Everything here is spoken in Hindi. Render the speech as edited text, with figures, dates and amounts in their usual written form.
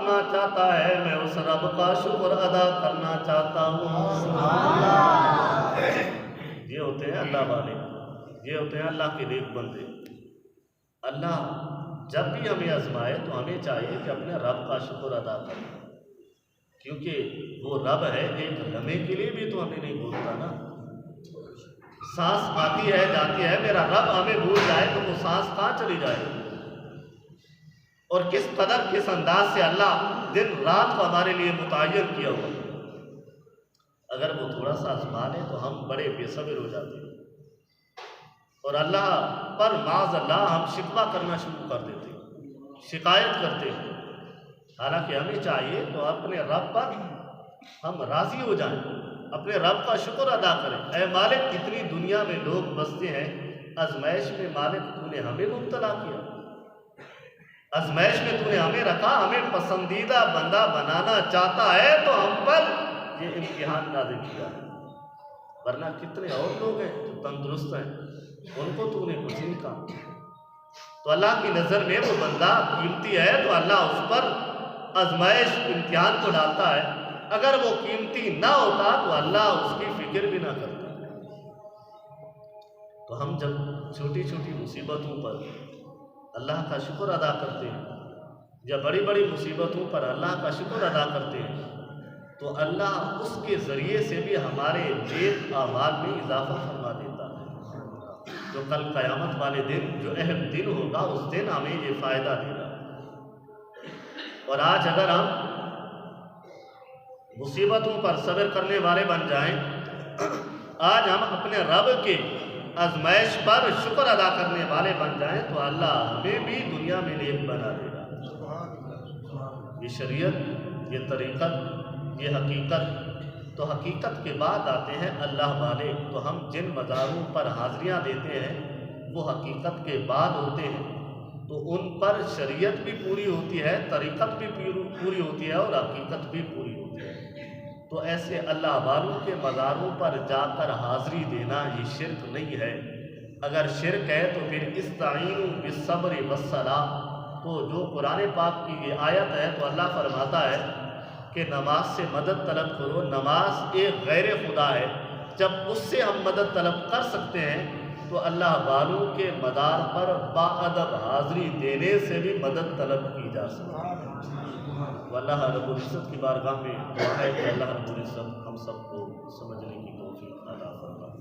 सुनना चाहता है, मैं उस रब का शुक्र अदा करना चाहता हूँ। ये होते हैं अल्लाह वाले, ये होते हैं अल्लाह के नेक बंदे। अल्लाह जब भी हमें आजमाए तो हमें चाहिए कि अपने रब का शुक्र अदा करें, क्योंकि वो रब है, एक लम्हे के लिए भी तो हमें नहीं भूलता ना। सांस आती है जाती है, मेरा रब हमें भूल जाए तो वो सांस कहाँ चली जाए। और किस कदर किस अंदाज से अल्लाह दिन रात को हमारे लिए मुतय्यन किया हुआ। अगर वो थोड़ा सा आजमा ले तो हम बड़े बेसब्र हो जाते हैं और अल्लाह पर माज़ अल्लाह हम शिकवा करना शुरू कर देते हैं, शिकायत करते हैं। हालांकि हमें चाहिए तो अपने रब पर हम राज़ी हो जाएं, अपने रब का शुक्र अदा करें। ऐ मालिक, कितनी दुनिया में लोग बसते हैं आजमाइश में, मालिक तूने हमें मुब्तला किया, आजमाइश में तूने हमें रखा, हमें पसंदीदा बंदा बनाना चाहता है तो हम पर ये इम्तिहान नाज़िल किया है। वरना कितने और लोग हैं जो तंदुरुस्त हैं, उनको तूने कुछ नहीं कहा। तो अल्लाह की नज़र में वो बंदा कीमती है तो अल्लाह उस पर आजमाइश इम्तिहान को डालता है। अगर वो कीमती ना होता तो अल्लाह उसकी फिक्र भी ना करता। तो हम जब छोटी छोटी मुसीबतों पर अल्लाह का शुक्र अदा करते हैं या बड़ी बड़ी मुसीबतों पर अल्लाह का शुक्र अदा करते हैं तो अल्लाह उसके ज़रिए से भी हमारे नेक आमाल में इजाफा फरमा देता है। जो कल क़यामत वाले दिन, जो अहम दिन होगा, उस दिन हमें ये फ़ायदा देगा। और आज अगर हम मुसीबतों पर सब्र करने वाले बन जाएं, आज हम अपने रब के आजमाइश पर शुक्र अदा करने वाले बन जाएं तो अल्लाह हमें भी दुनिया में नेक बना देगा। ये शरीयत, ये तरीक़त, ये हकीकत। तो हकीकत के बाद आते हैं अल्लाह वाले। तो हम जिन मज़ारों पर हाज़िरियाँ देते हैं वो हकीकत के बाद होते हैं, तो उन पर शरीयत भी पूरी होती है, तरीक़त भी पूरी होती है और हकीकत भी पूरी होती है। तो ऐसे अल्लाह वालों के मज़ारों पर जाकर हाज़िरी देना ये शिर्क नहीं है। अगर शिर्क है तो फिर इस्ताईनु बिस्सब्रि वस्सलाह, तो जो कुरान पाक की ये आयत है तो अल्लाह फरमाता है कि नमाज से मदद तलब करो। नमाज एक गैर खुदा है, जब उससे हम मदद तलब कर सकते हैं तो अल्लाह वालों के मदार पर बाअदब हाज़िरी देने से भी मदद तलब की जा सकती है। तो अल्लाह रब्बुल इज़्ज़त की बारगाह में दुआ है कि अल्लाह रब्बुल इज़्ज़त हम सबको समझने की तौफ़ीक़ अता फरमाए।